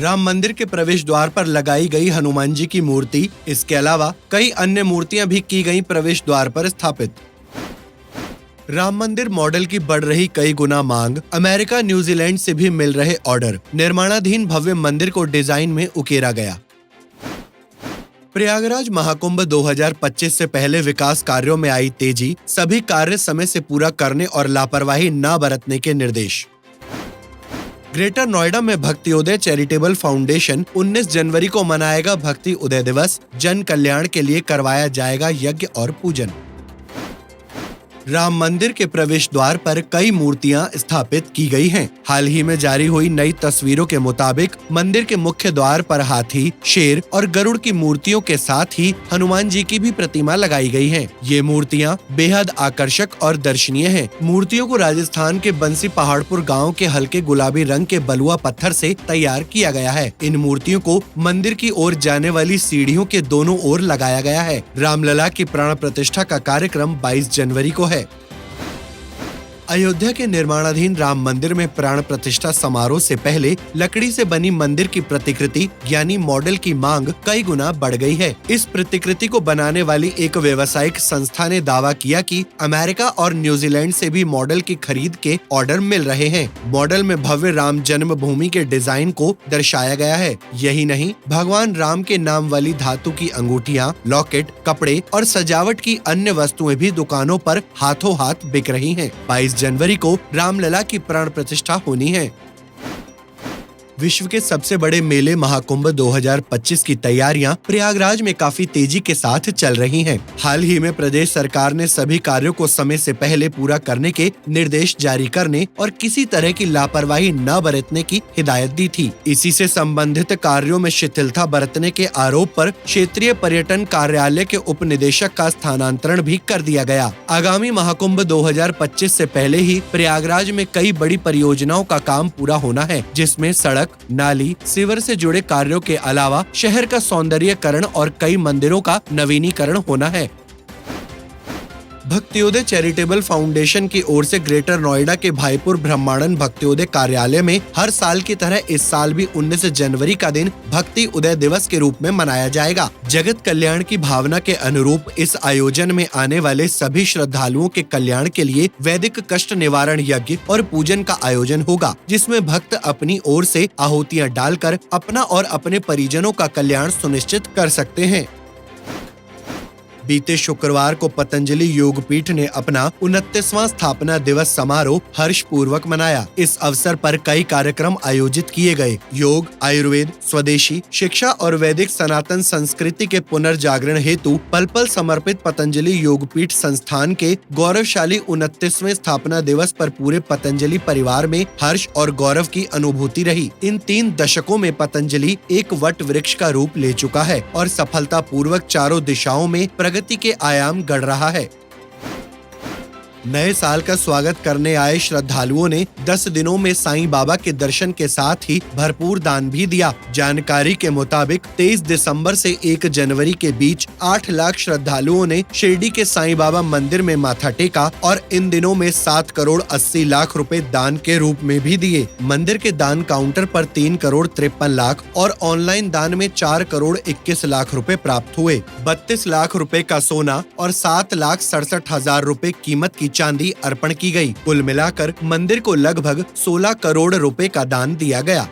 राम मंदिर के प्रवेश द्वार पर लगाई गई हनुमान जी की मूर्ति, इसके अलावा कई अन्य मूर्तियां भी की गई प्रवेश द्वार पर स्थापित। राम मंदिर मॉडल की बढ़ रही कई गुना मांग, अमेरिका न्यूजीलैंड से भी मिल रहे ऑर्डर, निर्माणाधीन भव्य मंदिर को डिजाइन में उकेरा गया। प्रयागराज महाकुंभ 2025 से पहले विकास कार्यों में आई तेजी, सभी कार्य समय से पूरा करने और लापरवाही न बरतने के निर्देश। ग्रेटर नोएडा में भक्तियोदय चैरिटेबल फाउंडेशन 19 जनवरी को मनाएगा भक्ति उदय दिवस, जन कल्याण के लिए करवाया जाएगा यज्ञ और पूजन। राम मंदिर के प्रवेश द्वार पर कई मूर्तियां स्थापित की गई हैं। हाल ही में जारी हुई नई तस्वीरों के मुताबिक मंदिर के मुख्य द्वार पर हाथी, शेर और गरुड़ की मूर्तियों के साथ ही हनुमान जी की भी प्रतिमा लगाई गई है। ये मूर्तियां बेहद आकर्षक और दर्शनीय हैं। मूर्तियों को राजस्थान के बंसी पहाड़पुर गाँव के हल्के गुलाबी रंग के बलुआ पत्थर से तैयार किया गया है। इन मूर्तियों को मंदिर की ओर जाने वाली सीढ़ियों के दोनों ओर लगाया गया है। रामलला की प्राण प्रतिष्ठा का कार्यक्रम 22 जनवरी को है। अयोध्या के निर्माणाधीन राम मंदिर में प्राण प्रतिष्ठा समारोह से पहले लकड़ी से बनी मंदिर की प्रतिकृति यानी मॉडल की मांग कई गुना बढ़ गई है। इस प्रतिकृति को बनाने वाली एक व्यावसायिक संस्था ने दावा किया कि अमेरिका और न्यूजीलैंड से भी मॉडल की खरीद के ऑर्डर मिल रहे हैं। मॉडल में भव्य राम जन्मभूमि के डिजाइन को दर्शाया गया है। यही नहीं, भगवान राम के नाम वाली धातु की अंगूठियां, लॉकेट, कपड़े और सजावट की अन्य वस्तुएं भी दुकानों पर हाथों हाथ बिक रही हैं। 22 जनवरी को रामलला की प्राण प्रतिष्ठा होनी है। विश्व के सबसे बड़े मेले महाकुंभ 2025 की तैयारियां प्रयागराज में काफी तेजी के साथ चल रही हैं। हाल ही में प्रदेश सरकार ने सभी कार्यों को समय से पहले पूरा करने के निर्देश जारी करने और किसी तरह की लापरवाही न बरतने की हिदायत दी थी। इसी से संबंधित कार्यों में शिथिलता बरतने के आरोप पर क्षेत्रीय पर्यटन कार्यालय के उप निदेशक का स्थानांतरण भी कर दिया गया। आगामी महाकुंभ 2025 से पहले ही प्रयागराज में कई बड़ी परियोजनाओं का काम पूरा होना है, जिसमें सड़क, नाली, सीवर से जुड़े कार्यों के अलावा शहर का सौंदर्यीकरण और कई मंदिरों का नवीनीकरण होना है। भक्तियोदय चैरिटेबल फाउंडेशन की ओर से ग्रेटर नोएडा के भाईपुर ब्रह्मांडन भक्तियोदय कार्यालय में हर साल की तरह इस साल भी 19 जनवरी का दिन भक्ति उदय दिवस के रूप में मनाया जाएगा। जगत कल्याण की भावना के अनुरूप इस आयोजन में आने वाले सभी श्रद्धालुओं के कल्याण के लिए वैदिक कष्ट निवारण यज्ञ और पूजन का आयोजन होगा, जिसमें भक्त अपनी ओर से आहुतियां डालकर अपना और अपने परिजनों का कल्याण सुनिश्चित कर सकते हैं। बीते शुक्रवार को पतंजलि योगपीठ ने अपना 29वां स्थापना दिवस समारोह हर्ष पूर्वक मनाया। इस अवसर पर कई कार्यक्रम आयोजित किए गए। योग, आयुर्वेद, स्वदेशी शिक्षा और वैदिक सनातन संस्कृति के पुनर्जागरण हेतु पल पल समर्पित पतंजलि योगपीठ संस्थान के गौरवशाली 29वें स्थापना दिवस पर पूरे पतंजलि परिवार में हर्ष और गौरव की अनुभूति रही। इन 3 दशकों में पतंजलि एक वट वृक्ष का रूप ले चुका है और सफलता पूर्वक चारों दिशाओं में प्रगति के आयाम गढ़ रहा है। नए साल का स्वागत करने आए श्रद्धालुओं ने 10 दिनों में साईं बाबा के दर्शन के साथ ही भरपूर दान भी दिया। जानकारी के मुताबिक 23 दिसंबर से 1 जनवरी के बीच 8 लाख श्रद्धालुओं ने शिरडी के साईं बाबा मंदिर में माथा टेका और इन दिनों में 7 करोड़ 80 लाख रुपए दान के रूप में भी दिए। मंदिर के दान काउंटर पर 3 करोड़ 53 लाख और ऑनलाइन दान में 4 करोड़ 21 लाख रुपए प्राप्त हुए। 32 लाख रुपए का सोना और 7,67,000 रुपए कीमत की चांदी अर्पण की गई। कुल मिलाकर मंदिर को लगभग 16 करोड़ रुपए का दान दिया गया।